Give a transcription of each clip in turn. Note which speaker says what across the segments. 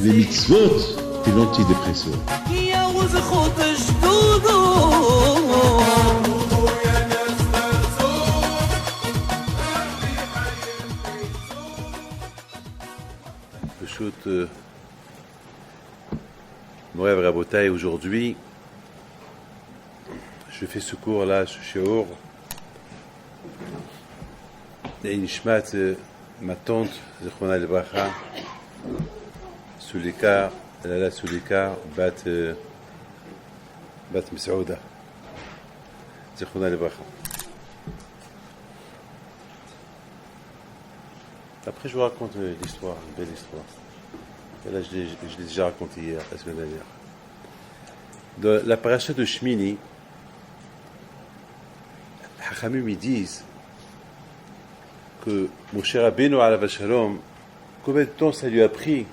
Speaker 1: Les mitzvot et l'antidépresseur.
Speaker 2: Peshut, Morev Rabotai, aujourd'hui, je fais ce cours-là, ce shiur, et Nishmat, ma tante, Zechona Lebracha, Sulika, Lala Sulika, Bat Mesouda, Zechona Lebracha. Après, je vous raconte l'histoire, une belle histoire. Et là, je l'ai déjà raconté hier, la semaine dernière. Dans la paracha de Shmini, Hachamim ils disent que Moshe Rabbeinu alav shalom, combien de temps ça lui a pris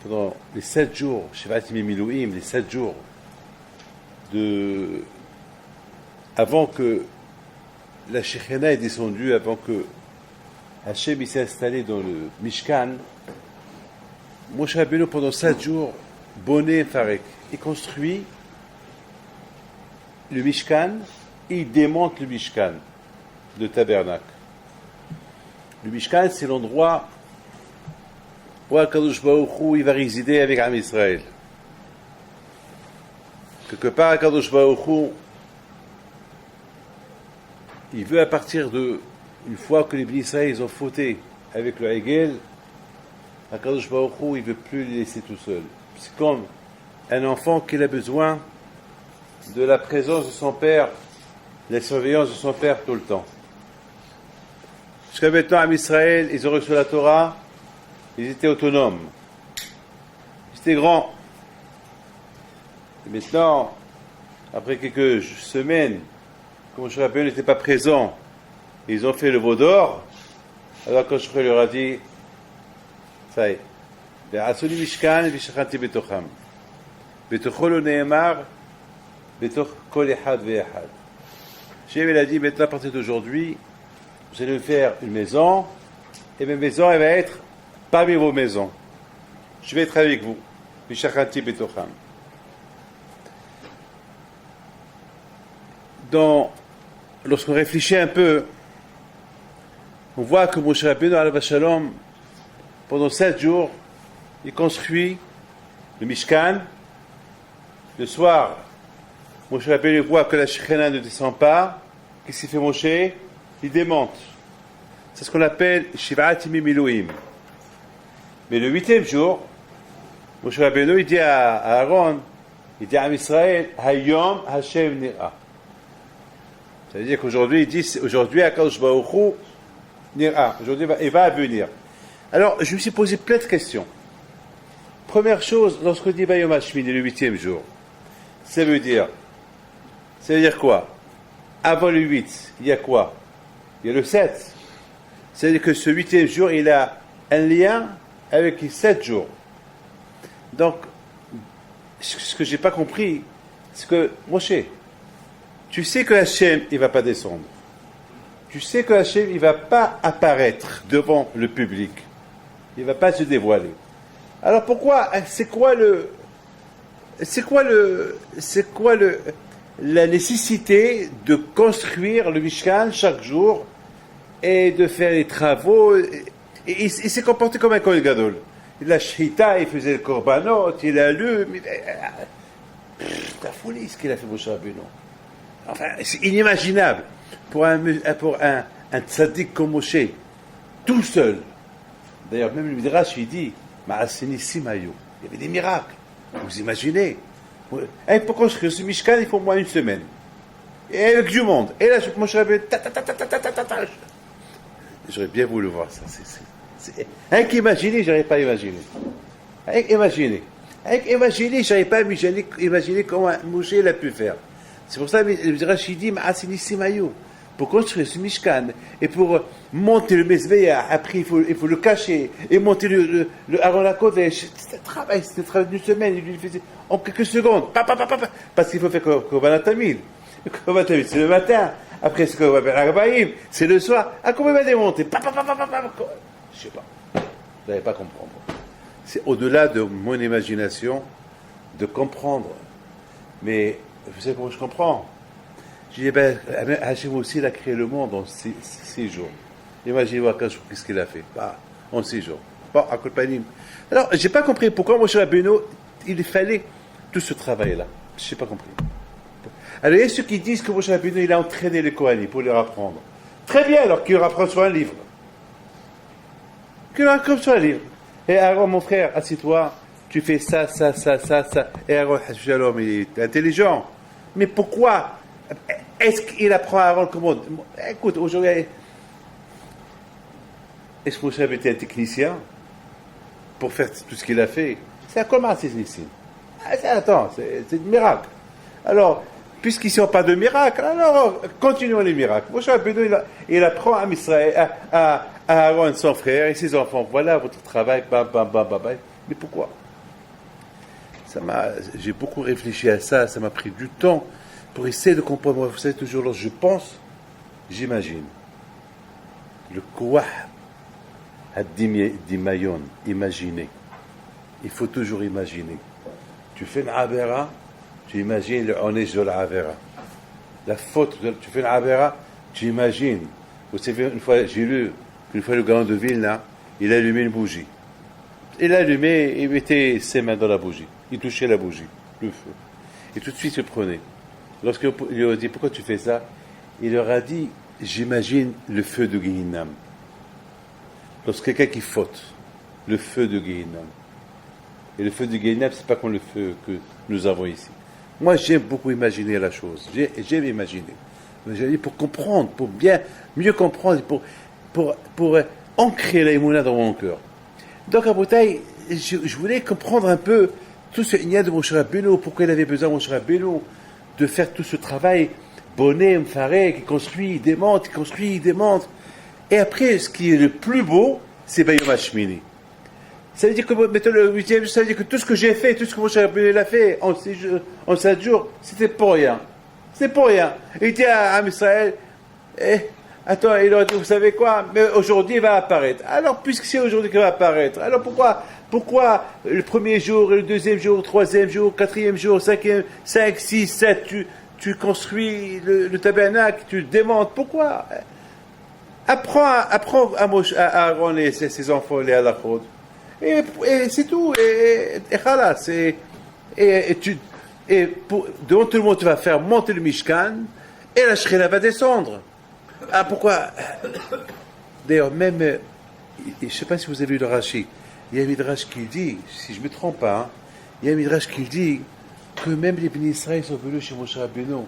Speaker 2: pendant les 7 jours, Shivat Yemim Miluim, les 7 jours, avant que la Shekhinah est descendue, avant que Hachem s'est installé dans le Mishkan. Moshe Rabbeinu, pendant 7 jours, Boné Farek, il construit le Mishkan et il démonte le Mishkan, le tabernacle. Le Mishkan, c'est l'endroit où Akadosh Baruch Hu, il va résider avec Am Israël. Quelque part, Akadosh Baruch Hu, il veut à partir de, une fois que les Bnei Israël ils ont fauté avec le Hegel, Akadosh Baruch Hu, il ne veut plus les laisser tout seul. C'est comme un enfant qui a besoin de la présence de son père, de la surveillance de son père tout le temps. Jusqu'à maintenant, à Israël, ils ont reçu la Torah, ils étaient autonomes, ils étaient grands. Et maintenant, après quelques semaines, comme Moshe Rabbeinu n'était pas présent, ils ont fait le veau d'or, alors quand je leur a dit, ça y est, ועשו לי משכן ושכנתי בתוכם. בתוכו לא נאמר, בתוך כל אחד ואחד. Jésus a dit, maintenant à partir d'aujourd'hui, vous allez me faire une maison, et ma maison elle va être parmi vos maisons. Je vais être avec vous. ושכנתי בתוכם. Lorsqu'on réfléchit un peu, on voit que Moshe Rabbeinu alav shalom, pendant 7 jours, il construit le Mishkan. Le soir, Moshe Rabbeinu voit que la Shekhinah ne descend pas. Qu'est-ce qu'il fait Moshe? Il démonte. C'est ce qu'on appelle Shivat Yemim Miluim. Mais le 8e jour, Moshe Rabbeinu il dit à Aaron, il dit à Israël, Hayom Hashem Nira. Ça veut dire qu'aujourd'hui, il dit, aujourd'hui, Akadosh Baruch Hu Nira. Aujourd'hui, il va venir. Alors, je me suis posé plein de questions. Première chose, lorsqu'on dit Bayom Hashmini, le 8e jour, ça veut dire quoi? Avant le 8, il y a quoi? Il y a le 7. C'est-à-dire que ce 8e jour, il a un lien avec les 7 jours. Donc, ce que je n'ai pas compris, c'est que, Moshe, tu sais que Hachem, il ne va pas descendre. Tu sais que Hachem, il ne va pas apparaître devant le public. Il ne va pas se dévoiler. Alors pourquoi, la nécessité de construire le Mishkan chaque jour et de faire les travaux? Il s'est comporté comme un Kohen Gadol. Il a shita, il faisait le korbanot, il allume. C'est la folie ce qu'il a fait Moshe Rabbeinu. Enfin, c'est inimaginable pour un tzaddik comme Moshe, tout seul. D'ailleurs, même le Midrash, il dit, Ma'aseni Simayo. Il y avait des miracles. Vous imaginez? Pour construire ce Mishkan, il faut au moins 1 semaine. Et avec du monde. Et là, Moshe Rabbeinu, j'aurais bien voulu voir ça. Rien qu'imaginer, je n'aurais pas imaginé. Rien qu'imaginer, je n'aurais pas imaginé comment Moshe l'a pu faire. C'est pour ça que le Midrash dit Ma'aseni Simayo. Pour construire ce Mishkan et pour monter le Mezbeah, après il faut le cacher et monter le Aaron HaKodesh. C'était un travail d'une semaine, il le faisait en quelques secondes, parce qu'il faut faire Korban Tamid. Le Korban Tamid, c'est le matin, Après, ce qu'on appelle Arbaïm, c'est le soir. À combien va démonter? Je sais pas. Vous n'allez pas comprendre. C'est au-delà de mon imagination de comprendre. Mais vous savez comment je comprends? Je dis, Hachem aussi, il a créé le monde en 6 jours. Imaginez-moi qu'est-ce qu'il a fait. En 6 jours. Bon, à Kolpanim. Alors, j'ai pas compris pourquoi Moshe Rabbeinu, il fallait tout ce travail-là. Je n'ai pas compris. Alors, il y a ceux qui disent que Moshe Rabbeinu, il a entraîné les Kohanim pour les apprendre. Très bien, alors qu'il leur apprend sur un livre. Qu'il leur apprend sur un livre. Et Aaron, mon frère, assis-toi, tu fais ça. Et Aaron, Shalom, il est intelligent. Mais pourquoi est-ce qu'il apprend à Aaron comment? Écoute, aujourd'hui, est-ce que Moshe était un technicien pour faire tout ce qu'il a fait? C'est un comment, c'est ici. Attends, c'est un miracle. Alors, puisqu'ici on parle de miracle, alors continuons les miracles. Moshe Rabbeinu, il apprend à Israël, à Aaron, son frère, et ses enfants. Voilà votre travail, bam. Mais pourquoi? J'ai beaucoup réfléchi à ça, ça m'a pris du temps pour essayer de comprendre. Vous savez, toujours lorsque je pense, j'imagine. Le kouah ad-dimayon, imaginer. Il faut toujours imaginer. Tu fais une avera, tu imagines le onesh de la avera. La faute, tu fais une avera, tu imagines. Vous savez, une fois, j'ai lu qu'une fois le grand de Vilna, il allumait une bougie. Il allumait, il mettait ses mains dans la bougie. Il touchait la bougie, le feu. Et tout de suite, il se prenait. Lorsqu'il lui a dit, pourquoi tu fais ça? Il leur a dit, j'imagine le feu de Gehinnom. Lorsque quelqu'un qui faute, le feu de Gehinnom. Et le feu de Gehinnom, c'est pas comme le feu que nous avons ici. Moi, j'aime beaucoup imaginer la chose. J'aime imaginer. Pour comprendre, pour mieux comprendre, pour ancrer la émouna dans mon cœur. Donc, à Boutaï, je voulais comprendre un peu tout ce igna de Moshe Rabbeinu, pourquoi il avait besoin, Moshe Rabbeinu, de faire tout ce travail bonnet, mfaré, qui construit, il démonte. Et après, ce qui est le plus beau, c'est Bayom Hashmini. Ça veut dire que, mettons le 8e, ça veut dire que tout ce que j'ai fait, tout ce que Moshe Rabbeinu a fait en 7 jours, c'était pour rien. C'est pour rien. Il dit à Israël, attends, il leur dit, vous savez quoi, mais aujourd'hui il va apparaître. Alors, puisque c'est aujourd'hui qu'il va apparaître, alors pourquoi le premier jour, le deuxième jour, le troisième jour, le quatrième jour, cinquième, 5, 6, 7, tu construis le tabernacle, tu le démontes, pourquoi? Apprends à Aaron et ses enfants les halachot. Et c'est tout. Et khalas. Devant tout le monde, tu vas faire monter le Mishkan et la Shekhinah va descendre. Ah, pourquoi? D'ailleurs, même, je ne sais pas si vous avez lu le Rashi, il y a un Midrash qui dit, si je ne me trompe pas, il y a un Midrash qui dit que même les Bnei Israël sont venus chez Moshe Rabbeinu.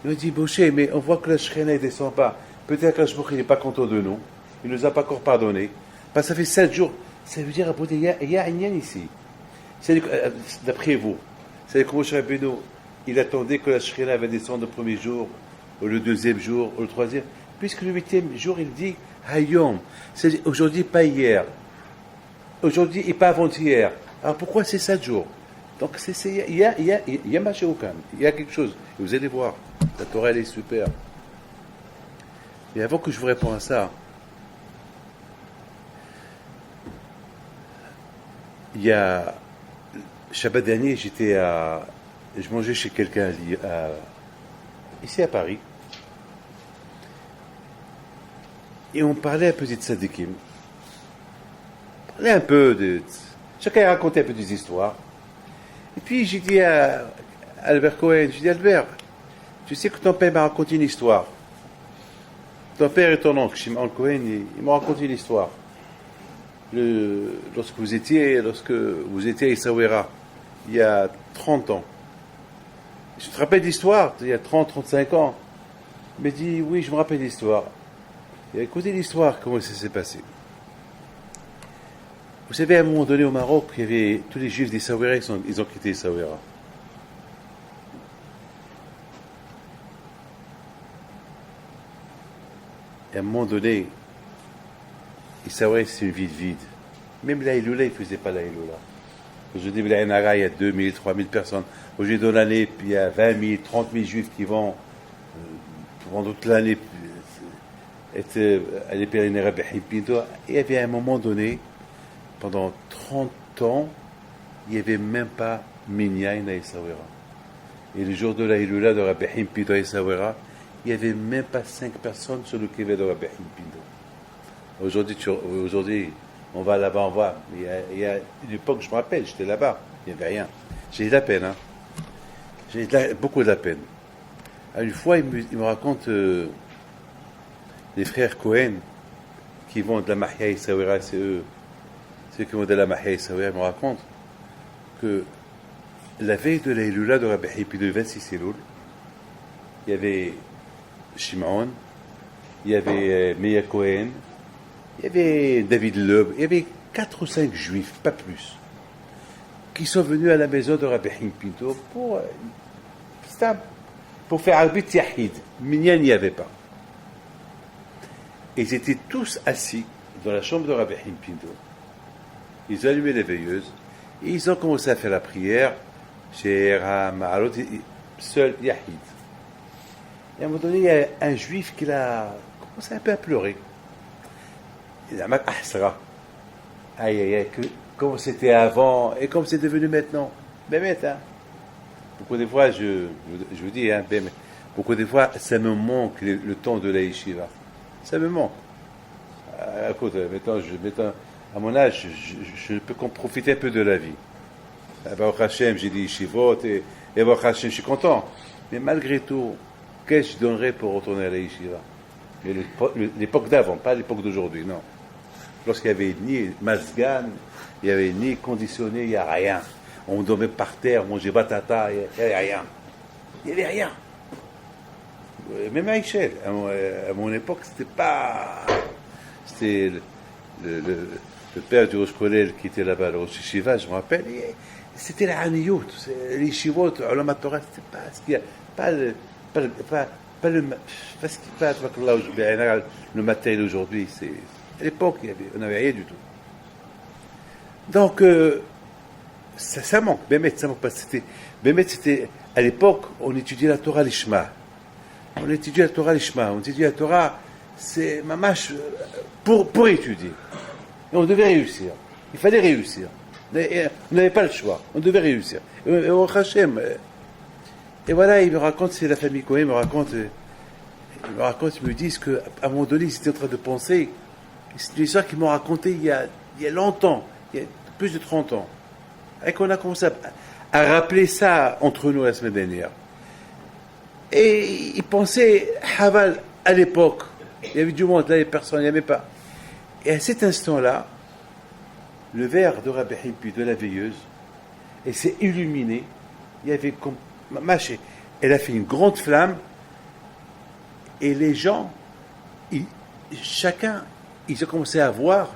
Speaker 2: Ils ont dit, Moshe, mais on voit que la Shekhinah ne descend pas. Peut-être que la Shekhinah n'est pas content de nous. Il ne nous a pas encore pardonné. Parce que ça fait 7 jours. Ça veut dire, il y a un lien ici. D'après vous, c'est que Moshe Rabbeinu, il attendait que la Shekhinah va descendre le premier jour, ou le deuxième jour, ou le troisième. Puisque le 8e jour, il dit Hayom. C'est aujourd'hui, pas hier. Aujourd'hui et pas avant-hier. Alors pourquoi c'est 7 jours? Donc il y a Machéokan. Il y a quelque chose. Et vous allez voir. La Torah, elle est super. Mais avant que je vous réponde à ça, il y a Shabbat dernier, je mangeais chez quelqu'un ici à Paris. Et on parlait un peu des tzadikim. On parlait un peu de... Chacun racontait un peu des histoires. Et puis j'ai dit à Albert Cohen, j'ai dit, Albert, tu sais que ton père m'a raconté une histoire. Ton père et ton oncle, Shimon Cohen, ils m'ont raconté une histoire. Lorsque vous étiez à Essaouira, il y a 30 ans. Je te rappelle l'histoire, il y a 30-35 ans. Il m'a dit, oui, je me rappelle l'histoire. Il a écouté l'histoire, comment ça s'est passé. Vous savez, à un moment donné au Maroc, il y avait tous les juifs d'Essaouira, ils ont quitté Essaouira. Et à un moment donné, Essaouira, c'est une ville vide. Même la Iloula, il ne faisait pas la Iloula. Aujourd'hui, il y a 2000, 3000 personnes. Aujourd'hui, dans l'année, il y a 20 000, 30 000 juifs qui vont pendant toute l'année, elle est pèlerine Rabbi Haim Pinto. Il y avait à un moment donné, pendant 30 ans, il n'y avait même pas Minyan à Essaouira. Et le jour de la Hilula de Rabbi Haim Pinto à Essaouira, il n'y avait même pas 5 personnes sur le kévé de Rabbi Haim Pinto. Aujourd'hui, on va là-bas, on voit. Il y a une époque, je me rappelle, j'étais là-bas, il n'y avait rien. J'ai de la peine, hein. Beaucoup de la peine. Une fois, il me raconte les frères Cohen qui vont de la Mahia Essaouira, c'est eux qui vont de la Mahia Essaouira, me racontent que la veille de la Hilula de Rabbi Haim Pinto, le 26 Elul, il y avait Shimon, il y avait Meir Cohen, il y avait David Loeb, il y avait 4 ou 5 juifs, pas plus, qui sont venus à la maison de Rabbi Haim Pinto pour faire Arbit Yahid. Minyan n'y avait pas. Ils étaient tous assis dans la chambre de Rabbi Haim Pinto. Ils ont allumé les veilleuses et ils ont commencé à faire la prière chez Ma'arot, seul Yahid. Et à un moment donné, il y a un juif qui a commencé un peu à pleurer. Il a dit Ahsra. Aïe, aïe, aïe, comme c'était avant et comme c'est devenu maintenant. Ben, hein. Beaucoup de fois, je vous dis, hein, ben, beaucoup de fois, ça me manque le temps de la yeshiva. Ça me manque. Écoute, maintenant, à mon âge, je peux profiter un peu de la vie. Baruch Hashem, j'ai dit yeshivot et Baruch Hashem, je suis content. Mais malgré tout, qu'est-ce que je donnerais pour retourner à la yeshiva? Mais l'époque d'avant, pas l'époque d'aujourd'hui, non. Lorsqu'il n'y avait ni mazgan, il n'y avait ni conditionné, il n'y a rien. On dormait par terre, mangeait batata, il n'y avait rien. Il n'y avait rien. Même à Michel, à mon époque, c'était pas... C'était le père du Rosh Kollel qui était là-bas, le Rosh Yeshiva, je me rappelle, c'était la haniyut, les yeshivot, Olam Torah, c'était pas ce qu'il y a, pas le matériel aujourd'hui. À l'époque, on n'avait rien du tout. Donc, ça manque. Bémet, ça manque pas. C'était, à l'époque, on étudiait la Torah Lishma. On étudiait la Torah, c'est mamash pour étudier. Et on devait réussir. Il fallait réussir. On n'avait pas le choix. On devait réussir. Et voilà, il me raconte, c'est la famille Cohen, ils me disent qu'à un moment donné, ils étaient en train de penser. C'est une histoire qu'ils m'ont racontée il y a longtemps, il y a plus de 30 ans. Et qu'on a commencé à rappeler ça entre nous la semaine dernière. Et ils pensaient, Haval, à l'époque, il y avait du monde, là, les personnes, il n'y avait pas. Et à cet instant-là, le verre de Rabbi Haim Pinto, de la veilleuse, et s'est illuminé. Il y avait comme elle a fait une grande flamme, et les gens, chacun, ils ont commencé à voir,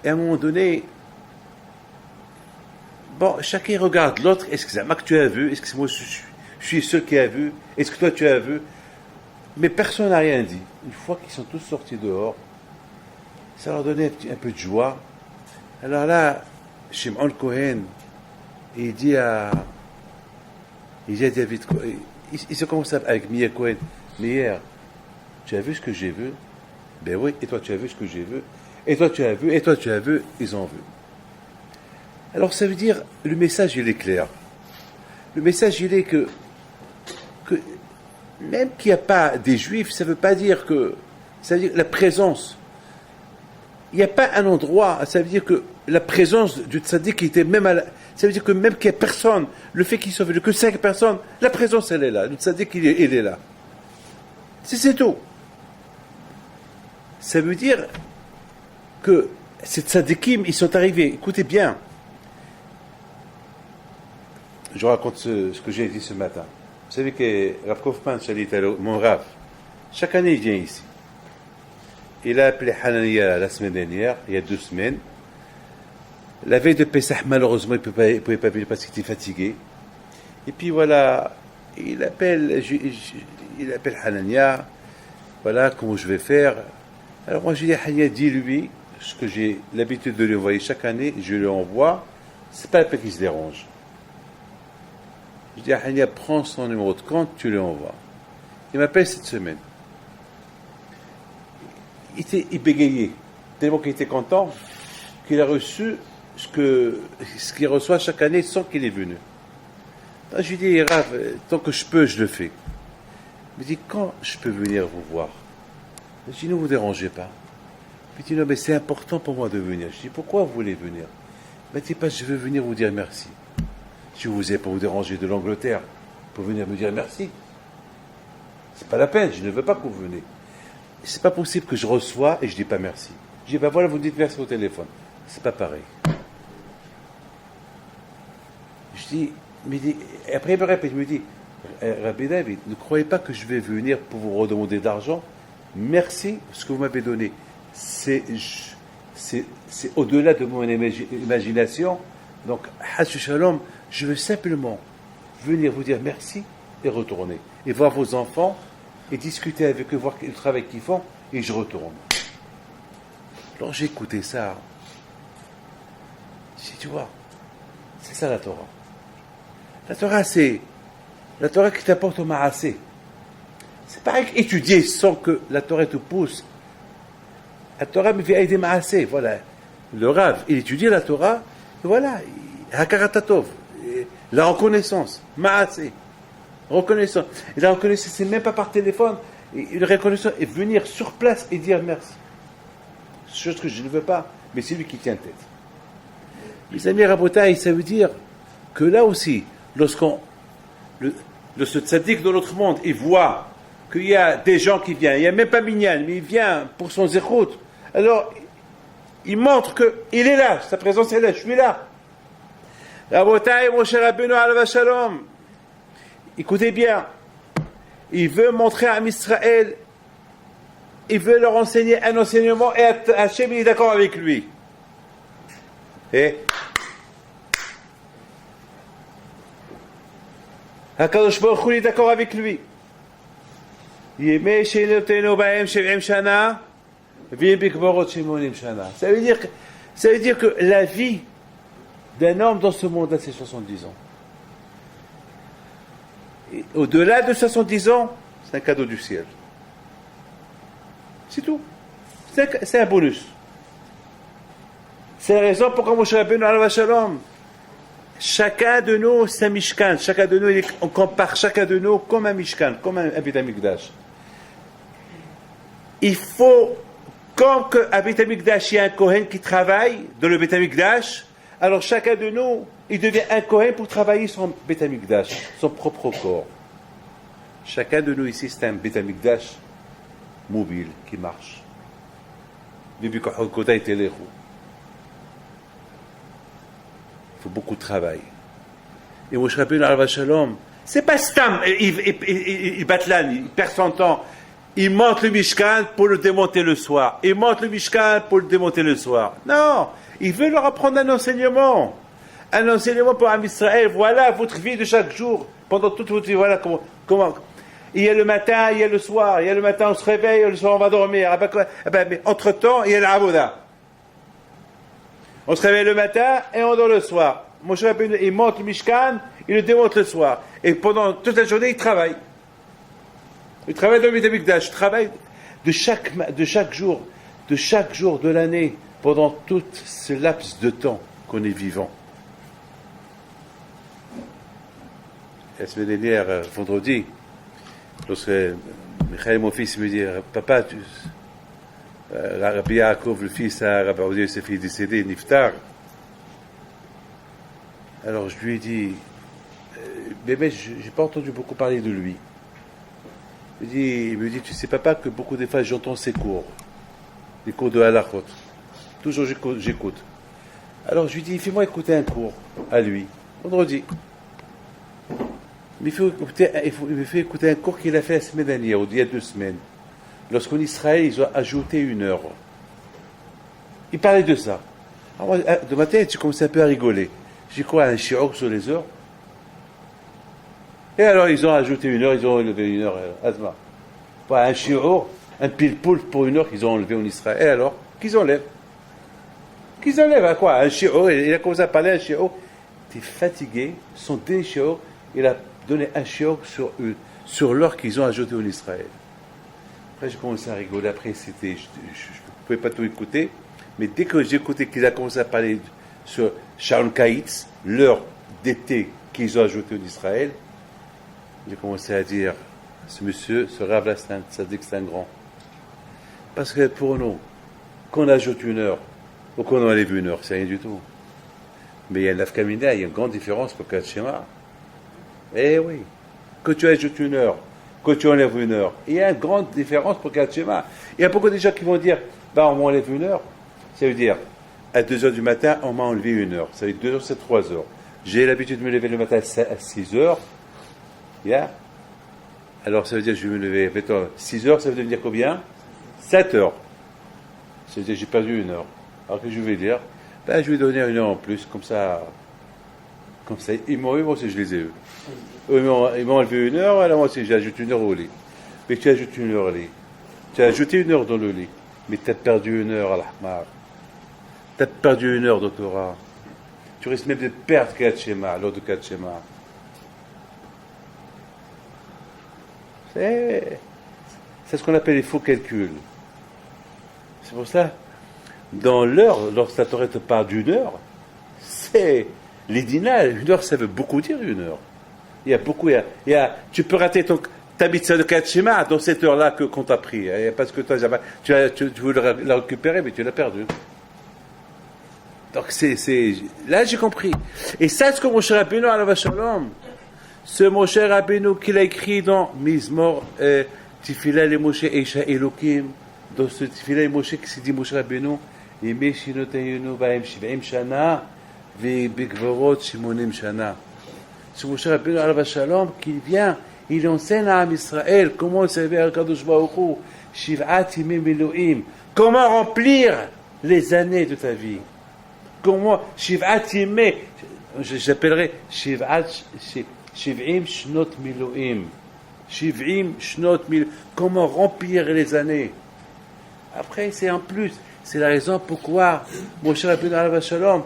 Speaker 2: et à un moment donné, bon, chacun regarde l'autre. Est-ce que c'est moi que tu as vu? Est-ce que c'est moi je suis seul qui a vu? Est-ce que toi tu as vu? Mais personne n'a rien dit. Une fois qu'ils sont tous sortis dehors, ça leur donnait un peu de joie. Alors là, Shimon Cohen, il dit à David Cohen, il se commence avec Meir Cohen. Meir, tu as vu ce que j'ai vu? Ben oui, et toi tu as vu ce que j'ai vu? Et toi tu as vu? Et toi tu as vu? Ils ont vu. Alors ça veut dire, le message il est clair. Le message il est que même qu'il n'y a pas des juifs, ça ne veut pas dire que... Ça veut dire la présence. Il n'y a pas un endroit, ça veut dire que la présence du tzaddik qui était même à la... Ça veut dire que même qu'il n'y a personne, le fait qu'il soit venu que 5 personnes, la présence elle est là, le tzaddik il est là. C'est tout. Ça veut dire que ces tzaddikim, ils sont arrivés, écoutez bien. Je raconte ce que j'ai dit ce matin. Vous savez que Rav Kaufman, mon Rav, chaque année il vient ici. Il a appelé Hanania la semaine dernière, il y a 2 semaines. La veille de Pessah, malheureusement, il ne pouvait pas venir parce qu'il était fatigué. Et puis voilà, il appelle Hanania, voilà comment je vais faire. Alors moi je dis à Hanania, dis-lui ce que j'ai l'habitude de lui envoyer chaque année, je lui envoie, c'est pas la peine qu'il se dérange. Je dis à Hanania, prends son numéro de compte, tu lui envoies. Il m'appelle cette semaine. Il bégayait, tellement qu'il était content qu'il a reçu ce qu'il reçoit chaque année sans qu'il est venu. Alors, je lui dis, Rav, tant que je peux, je le fais. Il me dit, quand je peux venir vous voir? Je dis, ne vous dérangez pas. Il me dit, non, mais c'est important pour moi de venir. Je dis, pourquoi vous voulez venir? Il me dit, pas, je veux venir vous dire merci. Si vous n'êtes pas vous déranger de l'Angleterre pour venir me dire merci, c'est pas la peine, je ne veux pas que vous venez. C'est pas possible que je reçois et je dis pas merci. Je dis, ben voilà, vous dites merci au téléphone. C'est pas pareil. Je dis, et après il me répète, il me dit, Rabbi David, ne croyez pas que je vais venir pour vous redemander d'argent. Merci pour ce que vous m'avez donné. C'est au-delà de mon imagination. Donc, Hashu Shalom, je veux simplement venir vous dire merci et retourner. Et voir vos enfants et discuter avec eux, voir le travail qu'ils font, et je retourne. Alors j'ai écouté ça. J'ai dit, tu vois, c'est ça la Torah. La Torah, c'est la Torah qui t'apporte au Maasé. C'est pareil qu'étudier sans que la Torah te pousse. La Torah me vient aider Maasé. Voilà. Le Rav, il étudie la Torah, et voilà. Hakaratatov. La reconnaissance. Maasé. Reconnaissance. Et la reconnaissance, c'est même pas par téléphone. Et la reconnaissance est venir sur place et dire merci. Chose que je ne veux pas, mais c'est lui qui tient tête. Mes amis Rabotaï, ça veut dire que là aussi, le tzaddik de l'autre monde, il voit qu'il y a des gens qui viennent, il n'y a même pas Minyan, mais il vient pour son zéchout, alors il montre qu'il est là, sa présence est là, je suis là. Rabotaï, mon cher Rabbeinu alav shalom, écoutez bien, il veut montrer à Israël, il veut leur enseigner un enseignement et Hachem est d'accord avec lui. Et HaKadosh Baruch Hu est d'accord avec lui. Ça veut dire que la vie d'un homme dans ce monde-là, c'est 70 ans. Et au-delà de 70 ans, c'est un cadeau du ciel. C'est tout. C'est un bonus. C'est la raison pourquoi Moshe Rabbeinu alav shalom, chacun de nous, c'est un Mishkan. Chacun de nous, on compare chacun de nous comme un Mishkan, comme un Beit HaMikdash. Il faut, comme qu'à Beit HaMikdash, il y a un Kohen qui travaille dans le Beit HaMikdash, alors chacun de nous, il devient un Kohen pour travailler son Beit HaMikdash, son propre corps. Chacun de nous ici, c'est un Beit HaMikdash mobile, qui marche. Depuis qu'on a été les roues. Il faut beaucoup de travail. Et Moshe Rabbeinu alav shalom, c'est pas Stam, il batlan, il perd son temps. Il monte le Mishkan pour le démonter le soir. Il monte le Mishkan pour le démonter le soir. Non, il veut leur apprendre un enseignement. Un enseignement pour Am Israël. Voilà votre vie de chaque jour. Pendant toute votre vie, voilà comment. Il y a le matin, il y a le soir. Il y a le matin, on se réveille, le soir, on va dormir. Mais entre-temps, il y a l'avoda. On se réveille le matin et on dort le soir. Moshe Rabbeinu, il monte le Mishkan, il le démonte le soir. Et pendant toute la journée, il travaille. Il travaille dans le Beit HaMikdash. Il travaille de chaque jour de l'année, pendant tout ce laps de temps qu'on est vivant. La semaine dernière, vendredi, lorsque Michael, mon fils, me dit, papa, Rabbi Yaakov, le fils à Rabbi Odia Yosef, est décédé, Niftar. Alors je lui ai dit, bébé, je n'ai pas entendu beaucoup parler de lui. Il me dit, tu sais papa que beaucoup de fois j'entends ses cours, les cours de halachot. Toujours j'écoute. Alors je lui dis, fais-moi écouter un cours à lui, vendredi. Il me fait écouter un cours qu'il a fait la semaine dernière, il y a 2 semaines. Lorsqu'en Israël, ils ont ajouté 1 heure. Il parlait de ça. Alors, de ma tête, j'ai commencé un peu à rigoler. J'ai dit quoi, un shiur sur les heures? Et alors, ils ont ajouté 1 heure, ils ont enlevé 1 heure. Asma. Pas un shiur, un pile-poule pour 1 heure qu'ils ont enlevé en Israël. Et alors, qu'ils enlèvent à quoi? Un shiur, il a commencé à parler un shiur. Il était fatigué, son shiur, il a donné un shiur sur l'or qu'ils ont ajouté en Israël. Après, j'ai commencé à rigoler. Après, je ne pouvais pas tout écouter. Mais dès que j'ai écouté qu'il a commencé à parler sur Sharon Kaitz, l'heure d'été qu'ils ont ajouté en Israël, j'ai commencé à dire, ce monsieur, ce Rav là, ça dit que c'est un grand. Parce que pour nous, qu'on ajoute une heure ou qu'on enlève une heure, c'est rien du tout. Mais il y a l'afkamina, il y a une grande différence pour Kat Shema. Eh oui, que tu ajoutes une heure, que tu enlèves une heure, il y a une grande différence pour Kat Shema. Il y a beaucoup de gens qui vont dire, bah on m'enlève une heure, ça veut dire, à 2 heures du matin, on m'a enlevé une heure, ça veut dire 2 heures, c'est 3 heures. J'ai l'habitude de me lever le matin à 6 heures, yeah. Alors ça veut dire que je vais me lever, mettons, 6 heures, ça veut dire combien? 7 heures. Ça veut dire que j'ai perdu une heure. Alors que je vais dire, ben, je vais donner une heure en plus, comme ça, ils m'ont eu, moi aussi je les ai eu. Eux, ils m'ont enlevé une heure, alors moi aussi j'ai ajouté une heure au lit. Mais tu as ajouté une heure au lit. Tu as ajouté une heure dans le lit. Mais tu as perdu une heure à l'ahmar. Tu as perdu une heure de Torah. Tu risques même de perdre Kat Shema, l'heure de Kat Shema. C'est ce qu'on appelle les faux calculs. C'est pour ça, dans l'heure, lorsque la Torah te parle d'une heure, c'est les dinars, une heure, ça veut beaucoup dire une heure. Il y a beaucoup, tu peux rater ta mitzvah de Kat Shema dans cette heure-là qu'on t'a pris. Parce que toi, tu voulais la récupérer, mais tu l'as perdue. Donc, là, j'ai compris. Et ça, c'est ce que Moshe Rabbeinu, alav shalom, ce Moshe Rabbeinu qu'il a écrit dans Mizmor, Tifila le Moshe Eisha Elokim, dans ce Tifila le Moshe qui s'est dit Moshe Rabbeinu, Yemei Shinotayenu Bahem Shiv'im Shana, Ve'begvorot Shimonim Shana. Ce Moshe Rabbeinu, alav shalom, qui vient, il enseigne à Israël comment servir à Kadosh Baruch Hu, Shiv'at Yemim Elohim, comment remplir les années de ta vie. Comment Shiv'at Yemim, j'appellerai Shiv'im Shnot Miloim. Shiv'im Shnot Miloim. Comment remplir les années. Après, c'est en plus. C'est la raison pourquoi Moshe Rabbeinu alav shalom,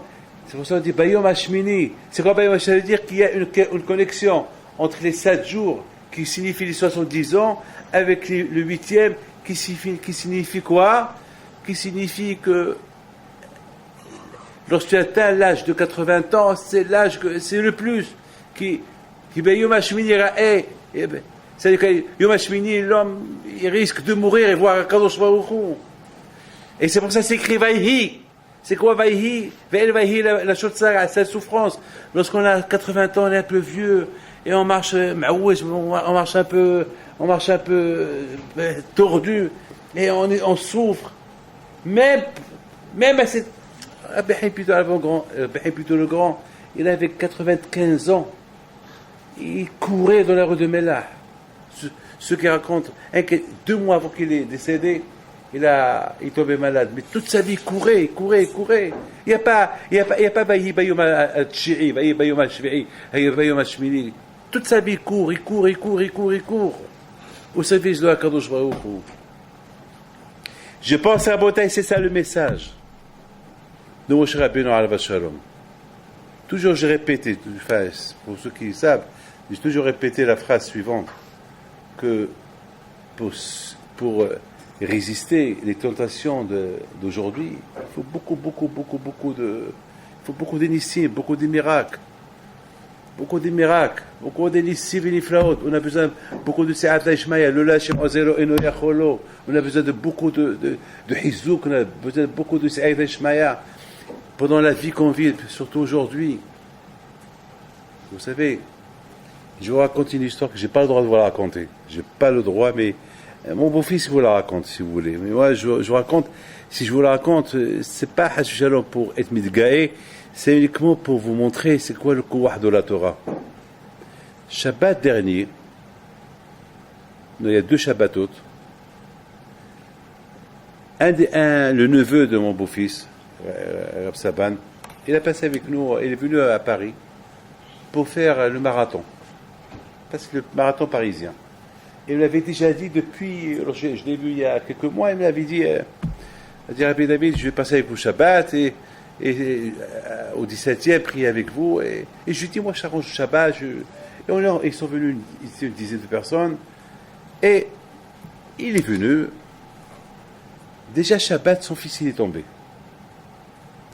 Speaker 2: c'est pour ça qu'on dit Bayom Hashmini. C'est quoi Bayom Hashmini? Ça veut dire qu'il y a une connexion entre les 7 jours qui signifient les 70 ans avec le 8e qui signifie quoi? Qui signifie que lorsque tu atteins l'âge de 80 ans, c'est l'âge que c'est le plus qui Yom Hashmini Ra'eh. C'est-à-dire que Yom Hashmini, l'homme, il risque de mourir et voir Kadosh Baruch Hu. Et c'est pour ça que c'est écrit Vayhi. C'est quoi Vayhi? Ve'el Vayhi, la Shotzara, c'est la souffrance. Lorsqu'on a 80 ans, on est un peu vieux et on marche un peu tordu et on souffre. Même à cette plutôt le grand, il avait 95 ans. Il courait dans la rue de Mellah. Ceux qui racontent, 2 mois avant qu'il est décédé, il tombait malade. Mais toute sa vie, il courait. Il n'y a pas Vayi Bayom al-Tshiri, Vayi Bayom al-Shvi'i, Vayi Bayom al-Shmini. Toute sa vie, il court. Au service de la Kadosh Baruch Hu. Je pense à Botaï, c'est ça le message de Moshe Rabbeinu alav shalom. Toujours j'ai répété, pour ceux qui savent, j'ai toujours répété la phrase suivante, que pour résister les tentations d'aujourd'hui, il faut beaucoup d'initiés, beaucoup de miracles, beaucoup d'initiés viniflaot. On a besoin beaucoup de se'ata ishmaya, le lachem ozelo eno yacholo. On a besoin de beaucoup de hizouk, on a besoin de beaucoup de se'ata ishmaya. Pendant la vie qu'on vit, surtout aujourd'hui, vous savez, je vous raconte une histoire que je n'ai pas le droit de vous la raconter. Je n'ai pas le droit, mais mon beau-fils vous la raconte, si vous voulez. Mais moi, je vous raconte, si je vous la raconte, c'est pas Hashem pour être midgaé, c'est uniquement pour vous montrer c'est quoi le kouah de la Torah. Shabbat dernier, il y a 2 Shabbatot, le neveu de mon beau-fils, Rav Saban, il a passé avec nous, il est venu à Paris pour faire le marathon, parce que le marathon parisien. Et il m'avait déjà dit depuis, alors je l'ai vu il y a quelques mois, il m'avait dit, Rabbi David, je vais passer avec vous Shabbat, et au 17e, prier avec vous, et je lui dis, moi je t'arrange le Shabbat, Et ils sont venus une dizaine de personnes. Et il est venu. Déjà Shabbat, son fils il est tombé.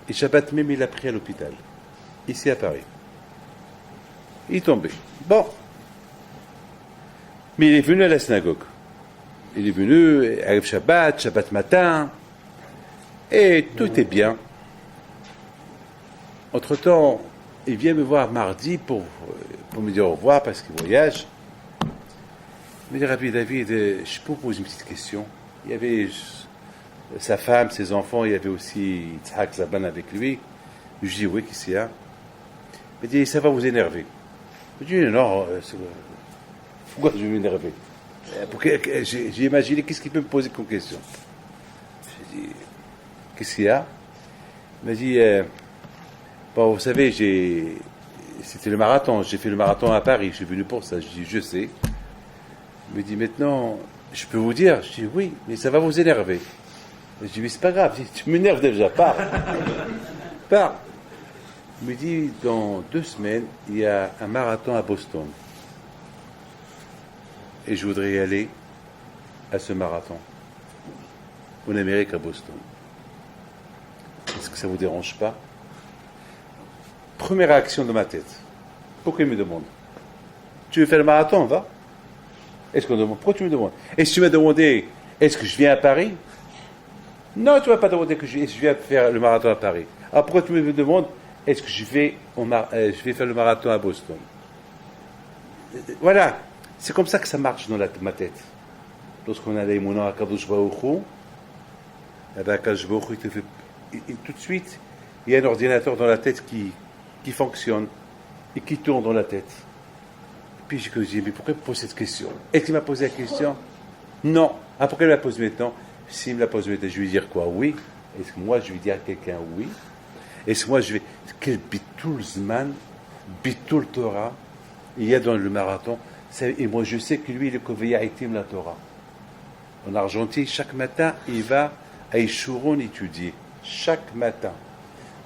Speaker 2: Et Shabbat même il l'a pris à l'hôpital. Ici à Paris. Il est tombé. Bon. Mais il est venu à la synagogue. Il est venu, arrive Shabbat matin. Et tout est bien. Entre-temps, il vient me voir mardi pour me dire au revoir parce qu'il voyage. Il me dit, Rabbi David, je peux vous poser une petite question. Il y avait sa femme, ses enfants, il y avait aussi Yitzhak Zaban avec lui. Je dis, oui, qu'est-ce qu'il y a? Il me dit, ça va vous énerver. Je dis, non, pourquoi je vais m'énerver? J'ai imaginé, qu'est-ce qu'il peut me poser comme question? J'ai dit, qu'est-ce qu'il y a? Il m'a dit, bon, vous savez, c'était le marathon, j'ai fait le marathon à Paris, je suis venu pour ça. Je dis, je sais. Il me dit, maintenant, je peux vous dire? Je dis, oui, mais ça va vous énerver. Je dis, mais c'est pas grave, tu m'énerves déjà, pars. Pars. Il me dit, dans 2 semaines, il y a un marathon à Boston. Et je voudrais y aller à ce marathon. En Amérique, à Boston. Est-ce que ça vous dérange pas? Première réaction de ma tête. Pourquoi il me demande? Tu veux faire le marathon, va? Est-ce qu'on demande? Pourquoi tu me demandes? Est-ce que tu m'as demandé, est-ce que je viens à Paris? Non, tu ne m'as pas demandé que je viens faire le marathon à Paris. Alors pourquoi tu me demandes, est-ce que je vais faire le marathon à Boston? Voilà. C'est comme ça que ça marche dans ma tête. Lorsqu'on a l'aïmouna à Kadosh Baruch Hu, Kadosh Baruch Hu, il te fait tout de suite, il y a un ordinateur dans la tête qui fonctionne et qui tourne dans la tête. Puis je dis, mais pourquoi il me pose cette question? Est-ce qu'il m'a posé la question? Non. Ah, pourquoi il me la pose maintenant? S'il me la pose maintenant, je vais lui dire quoi? Oui. Est-ce que moi je vais dire à quelqu'un oui? Est-ce que moi je vais... Quel bitul zman, bitul Torah il y a dans le marathon? Et moi je sais que lui il est koveya itim la Torah. En Argentine, chaque matin, il va à Ishuron étudier. Chaque matin.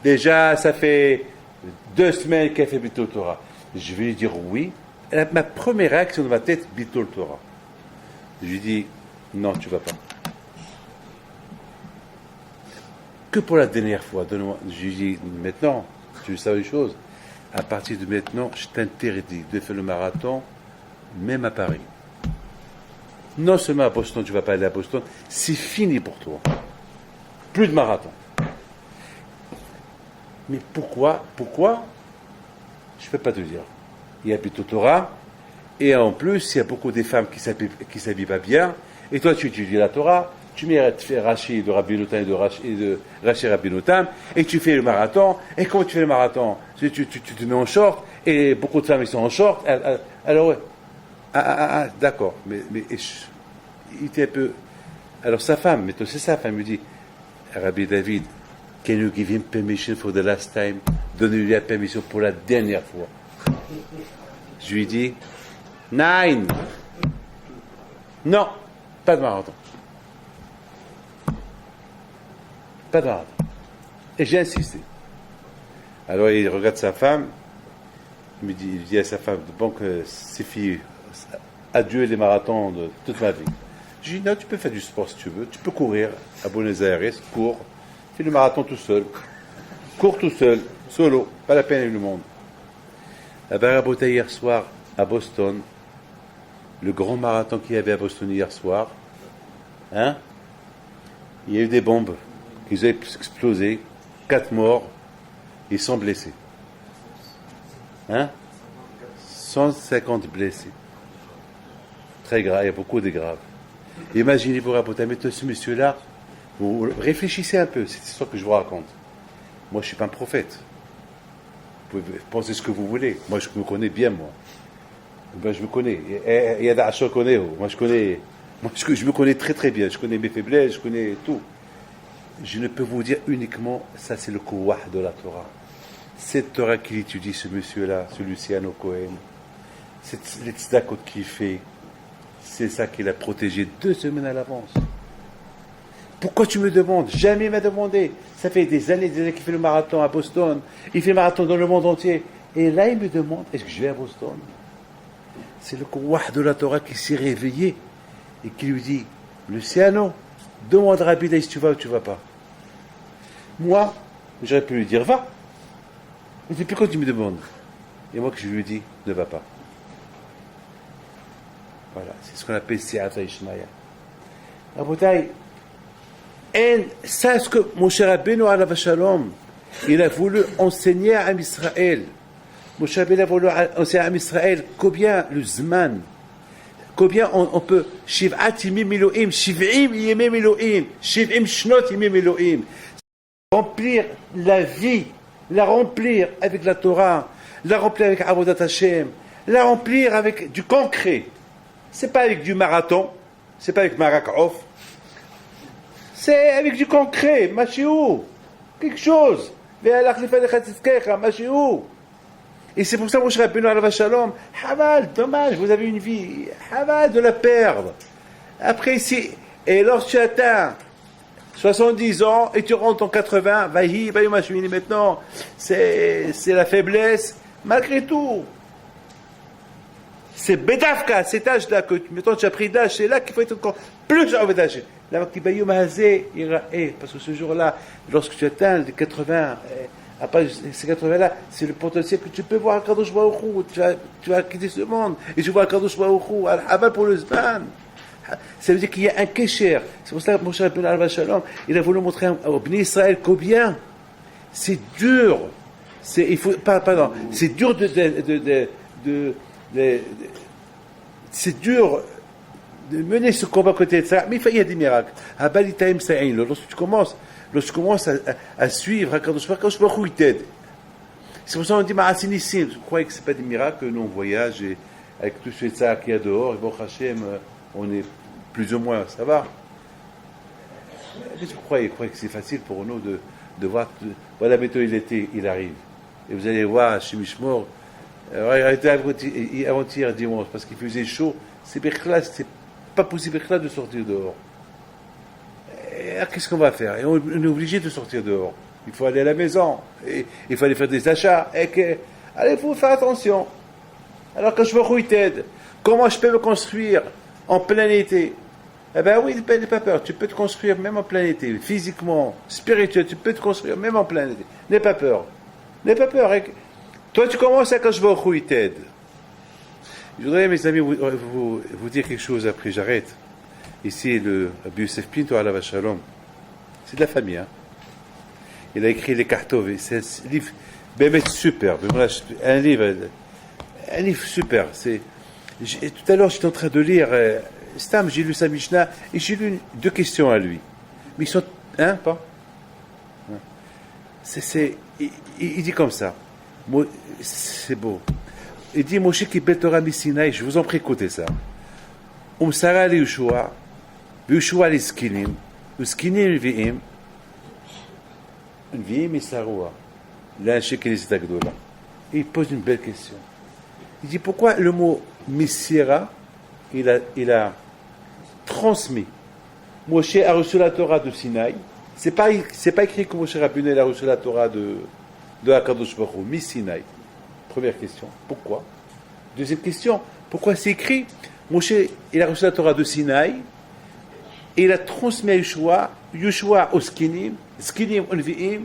Speaker 2: Déjà, ça fait 2 semaines qu'elle fait bitul Torah. Je vais lui dire oui. Ma première réaction de ma tête, bitul Torah. Je lui dis, non, tu vas pas. Que pour la dernière fois, donne-moi. Je lui dis, maintenant, tu sais une chose, à partir de maintenant, je t'interdis de faire le marathon, même à Paris. Non seulement à Boston, tu ne vas pas aller à Boston, c'est fini pour toi. Plus de marathon. Mais pourquoi? Je ne peux pas te dire. Il y a plutôt Torah, et en plus, il y a beaucoup de femmes qui ne s'habillent pas bien, et toi tu étudies la Torah, tu mets Rashi de Rabbi Notam et de Rashi Rabbi Notam, et tu fais le marathon, et comment tu fais le marathon? Tu te mets en short, et beaucoup de femmes ils sont en short, alors ouais. D'accord, mais il était un peu... Alors sa femme, mais c'est sa femme, me dit, Rabbi David, can you give him permission for the last time? Donnez-lui la permission pour la dernière fois. Je lui dis, 9. Non, pas de marathon. Pas de marathon. Et j'ai insisté. Alors il regarde sa femme, il dit à sa femme, bon que ces filles, adieu les marathons de toute ma vie. Je lui dis, non, tu peux faire du sport si tu veux, tu peux courir à Buenos Aires, cours, fais le marathon tout seul, cours tout seul, solo, pas la peine avec le monde. La Barabota hier soir à Boston, le grand marathon qu'il y avait à Boston hier soir, il y a eu des bombes qui ont explosé, 4 morts, et 100 blessés. 150 blessés. Très grave, il y a beaucoup de graves. Imaginez-vous, Rabota, mais ce monsieur-là, vous réfléchissez un peu, c'est cette histoire que je vous raconte. Moi, je ne suis pas un prophète. Vous pouvez penser ce que vous voulez. Moi, je me connais bien, moi. Ben, je me connais. Il y a d'Achor connaît. Moi, je me connais très très bien. Je connais mes faiblesses, je connais tout. Je ne peux vous dire uniquement, ça c'est le kouah de la Torah. Cette Torah qu'il étudie, ce monsieur-là, ce Luciano Cohen, les tzedakot qu'il fait, c'est ça qu'il a protégé 2 semaines à l'avance. Pourquoi tu me demandes? Jamais il m'a demandé. Ça fait des années qu'il fait le marathon à Boston. Il fait le marathon dans le monde entier. Et là, il me demande, est-ce que je vais à Boston? c'est le Kouah de la Torah qui s'est réveillé et qui lui dit, Luciano, demande à Rabbi si tu vas ou tu vas pas. Moi, j'aurais pu lui dire, va. Mais depuis quand tu me demandes? Et moi que je lui dis, ne va pas. Voilà, c'est ce qu'on appelle Si'ata Ishmaïa. Rabotai, ça, ce que Moshe Rabbeinu alav shalom, il a voulu enseigner à Israël. Moshe Rabbeinu a voulu enseigner à Israël combien le Zman, combien on peut, Shiv'at Yimim Elohim, Shiv'im Yimim Elohim, Shiv'im Shnot Yimim Elohim, remplir la vie, la remplir avec la Torah, la remplir avec Avodat Hashem, la remplir avec du concret. C'est pas avec du marathon, c'est pas avec Marak Off, c'est avec du concret, Mashiou, quelque chose. Et c'est pour ça que Moshe Rabbeinu alav shalom, Haval, dommage, vous avez une vie, Haval de la perdre. Après ici, et lorsque tu atteins 70 ans et tu rentres en 80, vaïhi, maintenant, c'est la faiblesse, malgré tout. C'est Bedavka, cet âge-là, que maintenant tu as pris d'âge, c'est là qu'il faut être encore plus envisagé. Parce que ce jour-là, lorsque tu atteins les 80, après ces 80-là, c'est le potentiel que tu peux voir à Kadosh Baruch Hu. Tu vas quitter ce monde et tu vois à Kadosh Baruch Hu, Al-Habal pour le Zman. Ça veut dire qu'il y a un kécher. C'est pour ça que Moshe Rabbeinu alav shalom, il a voulu montrer au Bnei Israël combien c'est dur. C'est dur c'est dur de mener ce combat à côté de ça, mais il y a des miracles. Lorsque tu commences à suivre Hakadosh Baruch Hu, il t'aide. C'est pour ça qu'on dit Ma'asinissim. Je crois que ce n'est pas des miracles, que nous on voyage et avec tout ce ça qu'il y a dehors, et bon Hachem, on est plus ou moins, ça va. Mais je crois que c'est facile pour nous de voir, voilà, bientôt il arrive. Et vous allez voir, chez Mishmor, arrêtez avant-hier dimanche, parce qu'il faisait chaud, c'est pas possible de sortir dehors. Et qu'est-ce qu'on va faire? Et on est obligé de sortir dehors. Il faut aller à la maison, et il faut aller faire des achats, allez, il faut faire attention. Alors quand je vois où il t'aide, comment je peux me construire en plein été? Eh bien oui, n'aie pas peur, tu peux te construire même en plein été, physiquement, spirituel, tu peux te construire même en plein été. N'aie pas peur. N'aie pas peur. Toi, tu commences à quand je vois où il t'aide. Je voudrais, mes amis, vous dire quelque chose après, j'arrête. Ici, le Rabbi Yosef Pinto alav shalom, c'est de la famille. Hein. Il a écrit les Kartov, c'est un livre superbe. Un livre super. Tout à l'heure, j'étais en train de lire Stam, j'ai lu sa Mishnah et j'ai lu 2 questions à lui. Mais ils sont. Hein, pas il dit comme ça. C'est beau. Il dit Moshe Kibel Torah Misinaï, je vous en prie, écoutez ça. Sara li Yeshua, Yeshua li Skinim, Skinim Viim, Viim et Saroua, l'Anché Knesset Agdola. Il pose une belle question. Il dit pourquoi le mot Messira, il a transmis. Moshe a reçu la Torah de Sinaï. C'est pas écrit que Moshe Rabbeinu a reçu la Torah de Hakadosh Baruch Hu, Missinaï. Première question. Pourquoi? Deuxième question. Pourquoi c'est écrit Moshe, il a reçu la Torah de Sinaï et il a transmis à Yeshua au Skinim, Skinim au Nevi'im,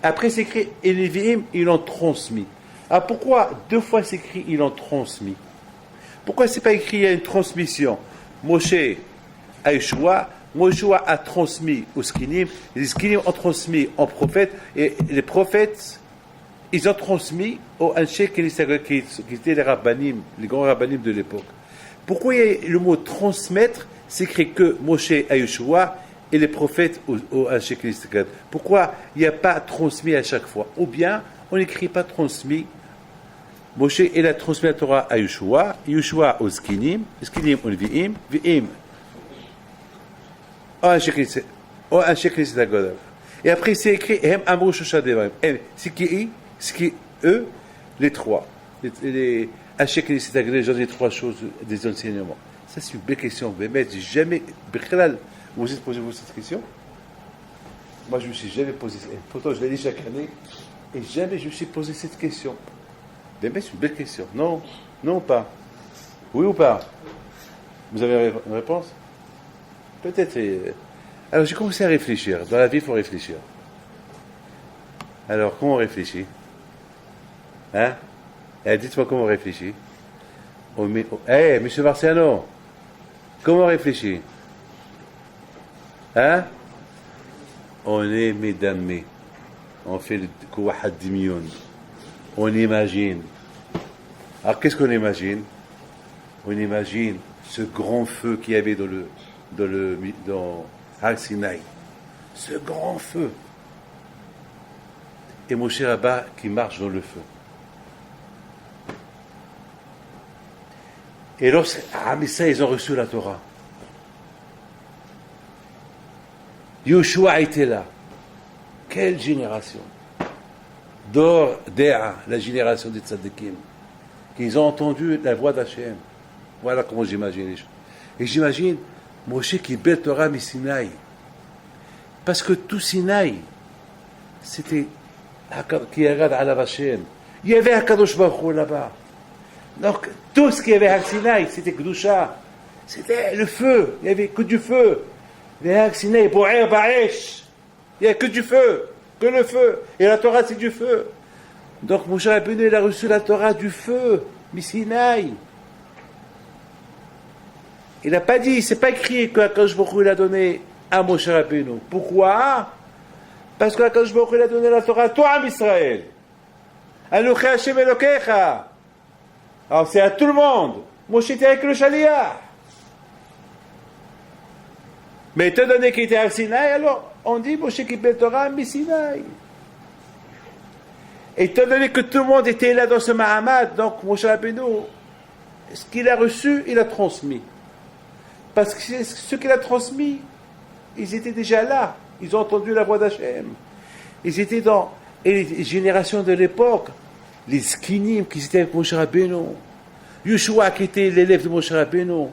Speaker 2: après c'est écrit et les Nevi'im, ils l'ont transmis. Alors pourquoi 2 fois c'est écrit ils l'ont transmis? Pourquoi c'est pas écrit il y a une transmission? Moshe à Yeshua a transmis aux Skinim, les Skinim ont transmis aux prophètes, et les prophètes, ils ont transmis aux Anshei Knesset qui étaient les rabbanim, les grands rabbanim de l'époque. Pourquoi il y a le mot transmettre, c'est écrit que Moshe à Yeshua et les prophètes aux Anshei Knesset? Pourquoi il n'y a pas transmis à chaque fois? Ou bien, on n'écrit pas transmis. Moshe, il a transmis la Torah à Yeshua aux Skinim, Skinim aux Vi'im, Vi'im et après c'est écrit c'est qui eux les 3 les gens des 3 choses des enseignements. Ça c'est une belle question. Jamais vous êtes posé cette question? Moi je me suis jamais posé, pourtant je l'ai dit chaque année et jamais je me suis posé cette question. C'est une belle question, non? Non ou pas? Oui ou pas? Vous avez une réponse? Peut-être. Alors j'ai commencé à réfléchir. Dans la vie, il faut réfléchir. Alors, comment on réfléchit? Hein? Dites-moi comment on réfléchit. Monsieur Marciano, comment on réfléchit? Hein? On est médamé. On fait le kouahad dimion. On imagine. Alors, qu'est-ce qu'on imagine? On imagine ce grand feu qu'il y avait dans Har Sinaï. Ce grand feu. Et Moshe Rabba qui marche dans le feu. Et lorsque Israël, ils ont reçu la Torah. Yoshua était là. Quelle génération! Dor Dea, la génération des tzadikim. Ils ont entendu la voix d'Hachem. Voilà comment j'imagine les choses. Et j'imagine Moshe qui belle Torah mi Sinaï. Parce que tout Sinaï, c'était qui regarde à la Hachem. Il y avait Hakadosh Baruch Hu là-bas. Donc, tout ce qu'il y avait à Sinaï, c'était Kedusha. C'était le feu. Il n'y avait que du feu. Il y avait Sinaï, Bo'er Ba'esh. Il n'y a que du feu. Que le feu. Et la Torah, c'est du feu. Donc, Moshe Rabbeinu, il a reçu la Torah du feu. Sinaï. Il n'a pas dit, c'est pas écrit que Hakadosh Baruch Hu l'a donné à Moshe Rabbeinu. Pourquoi? Parce que Hakadosh Baruch Hu il a donné la Torah à toi, à Israël. Anochi Hashem Elokecha. Alors c'est à tout le monde. Moshe était avec le Shaliach. Mais étant donné qu'il était à Sinaï, alors on dit Moshe qui belle Torah mi Sinaï. Étant donné que tout le monde était là dans ce Mahamad, donc Moshe Rabbeinu, ce qu'il a reçu, il a transmis. Parce que ce qu'il a transmis, ils étaient déjà là. Ils ont entendu la voix d'Hachem. Ils étaient dans et les générations de l'époque, les skinim qui étaient avec Moshe Rabbeinu, Yoshua qui était l'élève de Moshe Rabbeinu,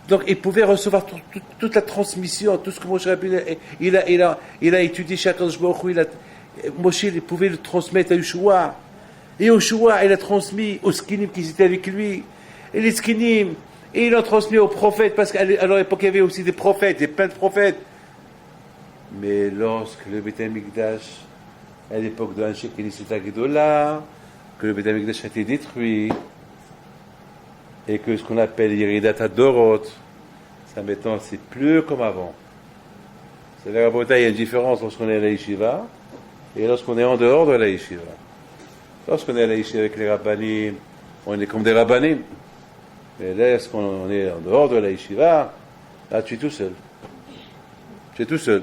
Speaker 2: donc il pouvait recevoir toute la transmission, tout ce que Moshe Rabbeinu il a étudié chez Hakadosh Baruch Hu, Moshe il pouvait le transmettre à Yoshua, et Yoshua il a transmis aux skinim qui étaient avec lui, et les skinim, et il a transmis aux prophètes, parce qu'à l'époque il y avait aussi des prophètes, plein de prophètes. Mais lorsque le Beit HaMikdash, à l'époque de Anshe Knesset Gedola, que le Beit HaMikdash a été détruit, et que ce qu'on appelle Yeridat HaDorot, ça maintenant c'est plus comme avant. C'est la rabotaille, il y a une différence lorsqu'on est à la Yeshiva, et lorsqu'on est en dehors de la Yeshiva. Lorsqu'on est à la Yeshiva avec les rabbanim, on est comme des rabbanim. Mais là, lorsqu'on est en dehors de la Yeshiva, là tu es tout seul. Tu es tout seul.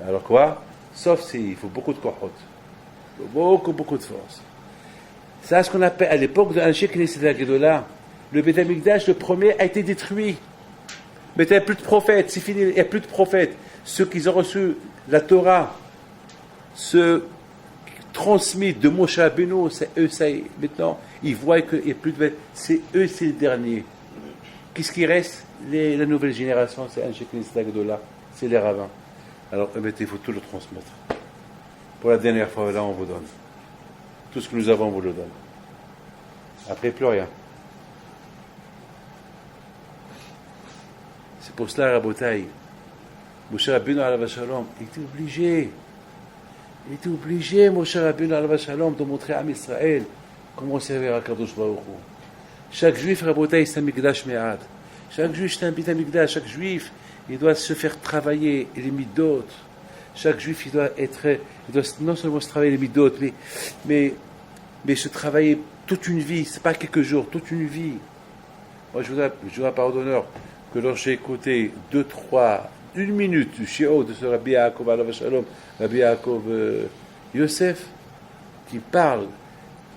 Speaker 2: Alors quoi? Sauf s'il faut beaucoup de kohot. Beaucoup de force. C'est ce qu'on appelle, à l'époque de Anshe Knesset Gedola, le Beit HaMikdash, le premier, a été détruit. Mais il n'y a plus de prophètes, c'est fini, il n'y a plus de prophètes. Ceux qui ont reçu la Torah, ceux transmis de Moshe Rabbeinu, c'est eux, ça y est. Maintenant, ils voient qu'il n'y a plus de... C'est eux, c'est les derniers. Qu'est-ce qui reste? La nouvelle génération, c'est Anshe Knesset Gedola, c'est les rabbins. Alors, il faut tout le transmettre. Pour la dernière fois, là, on vous donne. Tout ce que nous avons, on vous le donne. Après, plus rien. C'est pour cela, Rabotai, Moshe Rabbeinu alav shalom, il était obligé. Il était obligé, Moshe Rabbeinu alav shalom, de montrer à Israël comment servir à Kadosh Baruch Hu. Chaque juif, Rabotai, c'est un mikdash me'ad. Chaque juif, c'est un bit mikdash. Chaque juif, il doit se faire travailler les midot. Chaque juif, il doit non seulement se travailler les midot, mais se travailler toute une vie. C'est pas quelques jours, toute une vie. Moi, je voudrais par d'honneur que lorsque j'ai écouté 1 minute du shiur de ce Rabbi Yaakov alav shalom, Rabbi Yaakov Yosef, qui parle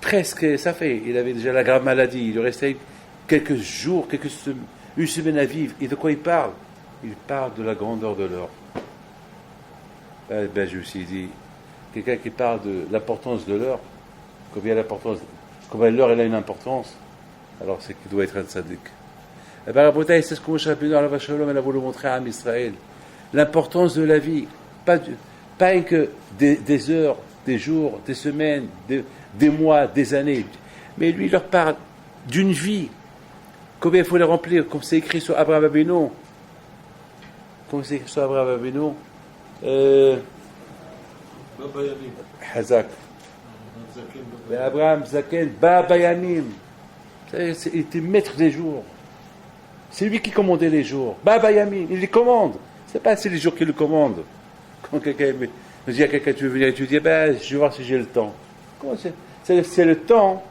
Speaker 2: presque, ça fait, il avait déjà la grave maladie, il lui restait quelques jours, une semaine à vivre. Et de quoi il parle? Il parle de la grandeur de l'or. Je me suis dit, quelqu'un qui parle de l'importance de l'or, combien l'or elle a une importance, alors c'est qu'il doit être un tzaddik. Eh bien, Rabotai, c'est ce que Moshe Rabbeinu alav shalom a voulu montrer à Israël. L'importance de la vie, pas que des heures, des jours, des semaines, des mois, des années. Mais lui, il leur parle d'une vie. Combien il faut les remplir, comme c'est écrit sur Abraham Avinu. Comme c'est écrit sur Abraham Avinu. Hazak. Abraham Zaken, Baba Yanim. Il était maître des jours. C'est lui qui commandait les jours. Baba Yamin, il les commande. C'est pas c'est les jours qui le commandent. Quand quelqu'un me dit à quelqu'un tu veux venir étudier, je vais voir si j'ai le temps. Comment c'est le temps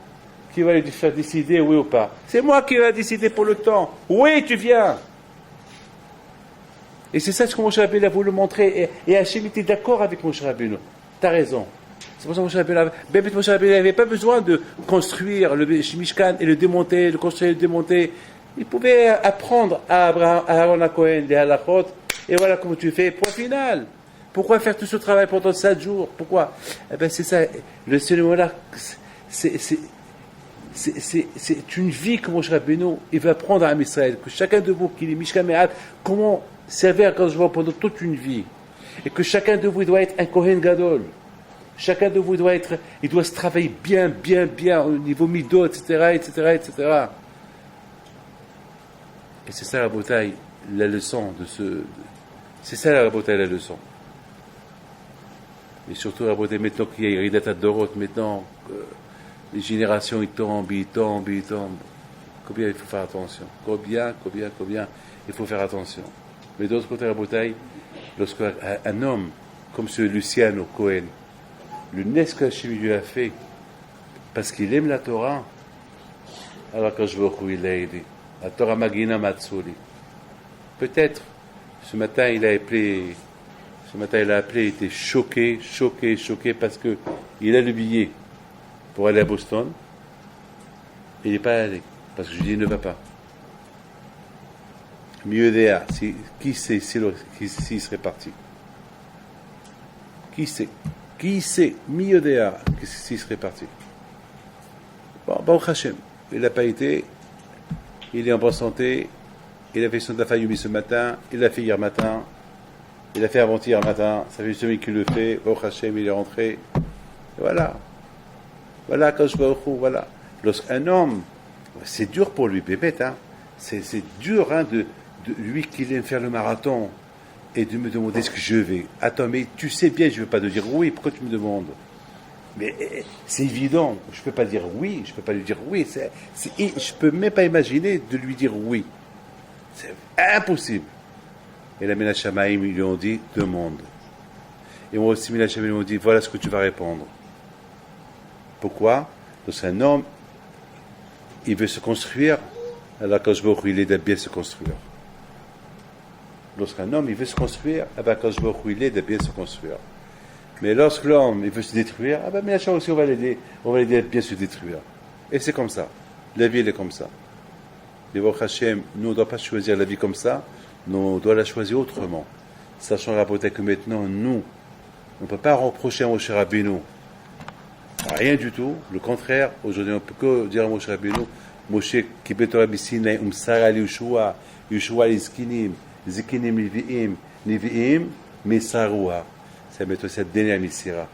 Speaker 2: qui va lui faire décider oui ou pas. C'est moi qui vais décider pour le temps. Oui, tu viens. Et c'est ça ce que Moshe Rabbeinu a voulu montrer. Et Hachem était d'accord avec Moshe Rabbeinu. T'as raison. C'est pour ça que Moshe Rabbeinu n'avait pas besoin de construire le Mishkan et le démonter, le construire et le démonter. Il pouvait apprendre à Aaron Cohen les halachot, et voilà comment tu fais, point final. Pourquoi faire tout ce travail pendant 7 jours? Pourquoi? Eh bien, c'est ça, le cinéma-là, c'est une vie que Moshe Rabbeinu, il va apprendre à Israël, que chacun de vous, qui est Mishkan Me'at, comment servir quand je vois pendant toute une vie. Et que chacun de vous, il doit être un Kohen Gadol. Chacun de vous, il doit se travailler bien au niveau midot, etc. Et c'est ça la bataille, la leçon de ce. C'est ça la bataille, la leçon. Et surtout la bataille, maintenant qu'il y a Ridat Dorot, maintenant les générations ils tombent. Combien il faut faire attention. Combien il faut faire attention. Mais d'autre côté la bataille, lorsqu'un homme comme ce Luciano Cohen, le nes que Hachem lui a fait, parce qu'il aime la Torah, alors quand je vois où il a aidé. La Torah Magina Matsuri. Peut-être, ce matin il a appelé, il était choqué, parce que il a le billet pour aller à Boston. Il n'est pas allé, parce que je lui dis, il ne va pas. Mieux d'EA, qui sait s'il serait parti? Qui sait, mieux d'EA, s'il serait parti? Bon, Hachem, il n'a pas été. Il est en bonne santé, il a fait son Dafayumi ce matin, il l'a fait hier matin, il l'a fait avant-hier matin, ça fait une semaine qu'il le fait, Baruch Hashem, il est rentré. Et voilà, quand je vois voilà. Lorsqu'un homme, c'est dur pour lui, bébête, hein, c'est dur de lui qui aime faire le marathon et de me demander ce que je vais. Attends, mais tu sais bien, je ne veux pas te dire oui, pourquoi tu me demandes? Mais c'est évident, je ne peux pas dire oui, je ne peux pas lui dire oui, je ne peux même pas imaginer de lui dire oui. C'est impossible. Et la Mena Shamaim, ils lui ont dit, demande. Et moi aussi, Mena Shamaim, ils m'ont dit, voilà ce que tu vas répondre. Pourquoi? Parce qu'un homme, il veut se construire, alors quand je vois où il est de bien se construire. Lorsqu'un homme, il veut se construire, alors quand je vois où il est de bien se construire. Mais lorsque l'homme il veut se détruire, mais la chose aussi on va l'aider à bien se détruire. Et c'est comme ça. La vie elle est comme ça. Mais Baruch Hashem, nous on ne doit pas choisir la vie comme ça, nous on doit la choisir autrement. Sachant rapporter que maintenant nous, on ne peut pas reprocher à Moshe Rabbeinu rien du tout. Le contraire, aujourd'hui on ne peut que dire à Moshe Rabbeinu, Moshe qui Torah B'Sinai Umsara Yeshua Liskinim Zikinim Nevi'im Mesarua. Ça met aussi cette dernière Missira.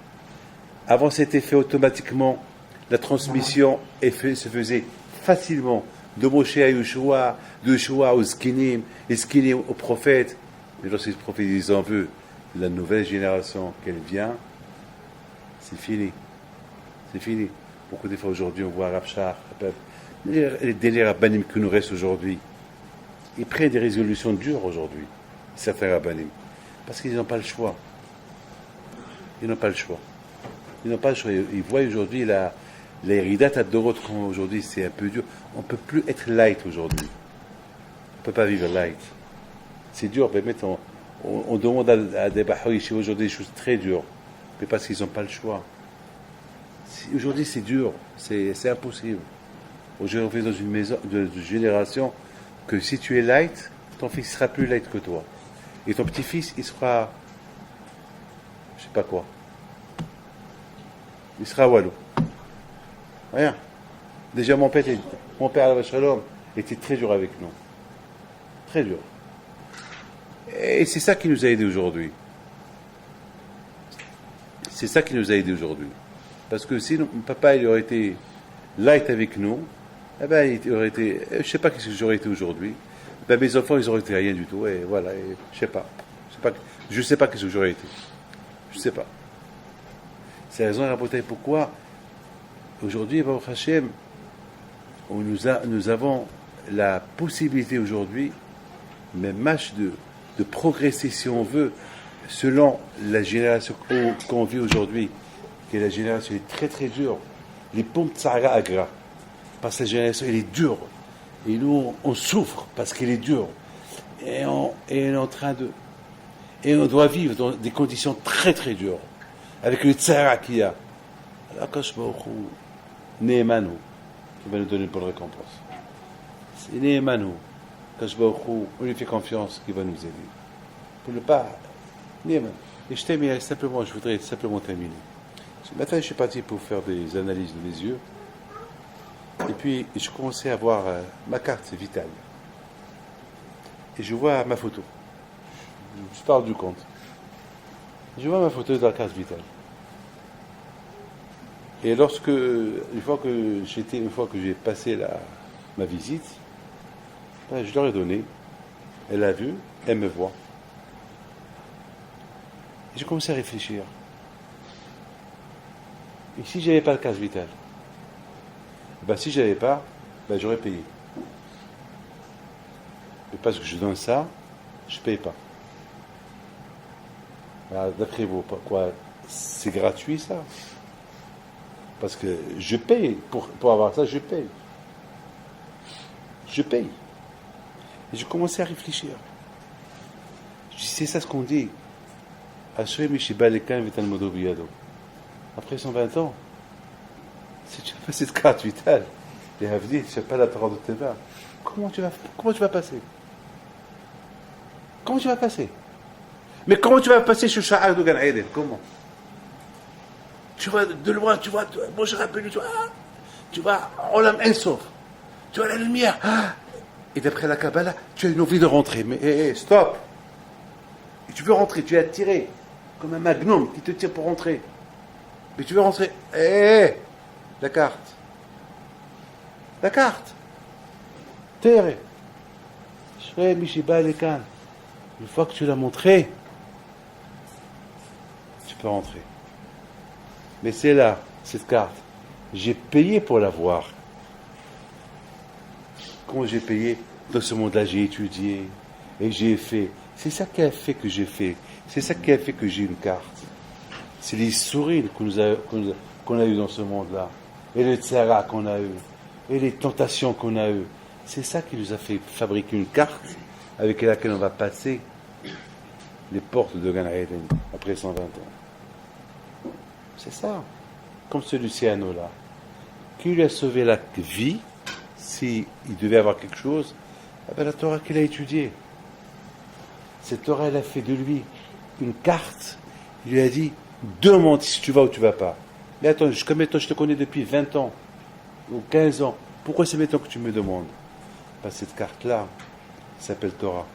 Speaker 2: Avant, c'était fait automatiquement. La transmission se faisait facilement de Moshe à Yeshua, de Yeshua aux Skinim, et Skinim aux prophètes. Mais lorsque les prophètes ils en veulent, la nouvelle génération qu'elle vient, c'est fini. C'est fini. Beaucoup de fois aujourd'hui, on voit Rabshah, les délais rabbanim qui nous restent aujourd'hui. Ils prennent des résolutions dures aujourd'hui, certains rabbanim, parce qu'ils n'ont pas le choix. Ils n'ont pas le choix. Ils voient aujourd'hui les Ridat Adorot aujourd'hui, c'est un peu dur. On ne peut plus être light aujourd'hui. On ne peut pas vivre light. C'est dur. On demande à des Baharishi aujourd'hui des choses très dures. Mais parce qu'ils n'ont pas le choix. Aujourd'hui, c'est dur. C'est impossible. Aujourd'hui, on vit dans une maison de génération que si tu es light, ton fils sera plus light que toi. Et ton petit-fils, il sera... je sais pas quoi. Il sera walou. Rien. Déjà mon père Alav Shalom, était très dur avec nous. Très dur. Et c'est ça qui nous a aidés aujourd'hui. C'est ça qui nous a aidés aujourd'hui. Parce que si papa il aurait été light avec nous, eh ben, il aurait été, je sais pas qu'est-ce que j'aurais été aujourd'hui. Ben, mes enfants, ils auraient été rien du tout. Et voilà, et je sais pas. Je sais pas qu'est-ce que j'aurais été. Je sais pas. C'est la raison, Rabotai, pourquoi aujourd'hui, Baruch Hashem, nous avons la possibilité aujourd'hui, même match de progresser si on veut, selon la génération qu'on vit aujourd'hui, qui est la génération qui est très très dure. Les pompes Tsara Agra, parce que la génération elle est dure. Et nous, on souffre parce qu'elle est dure. Et on est en train de. Et on doit vivre dans des conditions très très dures. Avec le Tsara qu'il y a. Alors, Akash Baruch Hu, Nehemanu, qui va nous donner une bonne récompense. C'est Nehemanu. Akash Baruch Hu, on lui fait confiance, qui va nous aider. Pour ne pas. Nehemanu. Et je voudrais simplement terminer. Ce matin, je suis parti pour faire des analyses de mes yeux. Et puis, je commençais à voir ma carte vitale. Et je vois ma photo. Je parle du compte. Je vois ma photo dans la carte vitale. Et une fois que j'ai passé ma visite, ben, je leur ai donné. Elle a vu, elle me voit. Et j'ai commencé à réfléchir. Et si je n'avais pas la carte vitale, ben, si je n'avais pas, ben, j'aurais payé. Et parce que je donne ça, je ne paye pas. Alors, d'après vous, quoi, c'est gratuit ça? Parce que je paye, pour avoir ça, je paye. Je paye. Et je commençais à réfléchir. Je dis, c'est ça ce qu'on dit. Après 120 ans, si tu n'as pas cette carte vitale, les Havdi, tu n'as pas la Torah de tes mains, comment tu vas passer? Comment tu vas passer? Mais comment tu vas passer sur Sha'ar de Gan Eden? Comment? Tu vois de loin, tu vois, moi je rappelle, tu vois, Olam Ensof, tu vois la lumière, et d'après la Kabbalah, tu as une envie de rentrer, mais stop! Et tu veux rentrer, tu es attiré, comme un magnum qui te tire pour rentrer. Mais tu veux rentrer, la carte. La carte. Terre. Une fois que tu l'as montré, tu peux rentrer. Mais c'est là, cette carte. J'ai payé pour l'avoir. Comment j'ai payé? Dans ce monde-là, j'ai étudié et j'ai fait. C'est ça qui a fait que j'ai fait. C'est ça qui a fait que j'ai une carte. C'est les sourires qu'on a eues dans ce monde-là. Et le tsara qu'on a eu. Et les tentations qu'on a eues. C'est ça qui nous a fait fabriquer une carte avec laquelle on va passer les portes de Gan Eden après 120 ans. C'est ça. Comme ce Luciano-là. Qui lui a sauvé la vie, s'il devait avoir quelque chose, la Torah qu'il a étudiée. Cette Torah, elle a fait de lui une carte. Il lui a dit, demande si tu vas ou tu vas pas. Mais attends, comme toi, je te connais depuis 20 ans ou 15 ans. Pourquoi c'est maintenant que tu me demandes? Parce que cette carte-là s'appelle Torah.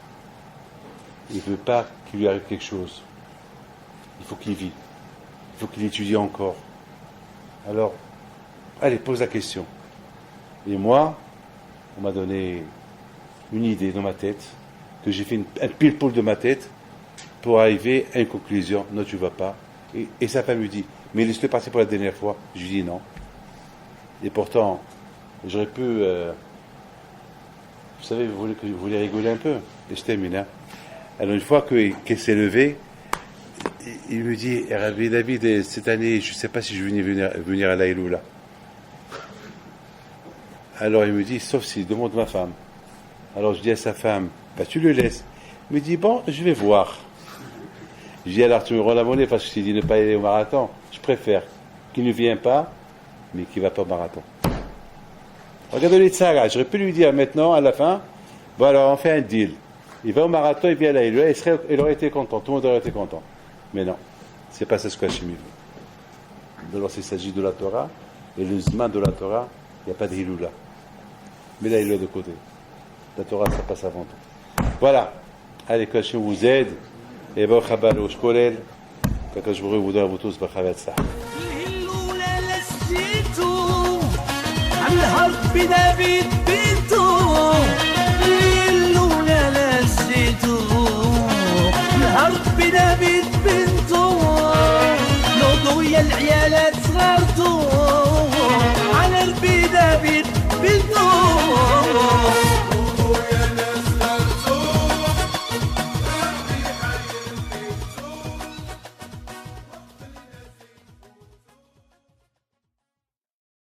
Speaker 2: Il ne veut pas qu'il lui arrive quelque chose. Il faut qu'il vive. Il faut qu'il étudie encore. Alors, allez, pose la question. Et moi, on m'a donné une idée dans ma tête, que j'ai fait un pile-poule de ma tête pour arriver à une conclusion. Non, tu ne vas pas. Et sa femme lui dit, mais laisse-le partir pour la dernière fois. Je lui dis non. Et pourtant, j'aurais pu... vous savez, vous voulez rigoler un peu. Et je termine. Hein. Alors, une fois qu'elle s'est levée, il me dit, Rabbi David, cette année, je ne sais pas si je vais venir à l'Aïloula. Alors, il me dit, sauf si, demande ma femme. Alors, je dis à sa femme, bah, tu le laisses. Il me dit, bon, je vais voir. Je dis, alors, tu me rends la monnaie parce que je t'ai dit de ne pas aller au marathon. Je préfère qu'il ne vienne pas, mais qu'il ne va pas au marathon. Regardez les tsagas. J'aurais pu lui dire maintenant, à la fin, bon, alors, on fait un deal. Il va au marathon, il vient à l'Aïloula, il aurait été content. Tout le monde aurait été content. Mais non, c'est pas ça ce qu'Hachem veut. Alors, il s'agit de la Torah, et le Zman de la Torah, il n'y a pas de Hiloula. Mais là, il est de côté. La Torah, ça passe avant tout. Voilà. Allez, que Hachem vous aide. Et Baruch Haba, le Shkolel. Que Hachem vous donne à vous tous, Baruch Haba.
Speaker 3: بنبيت بنتو اللونا نسيتو الهرب بنبيت بنتو نوضو يا العيالات صغار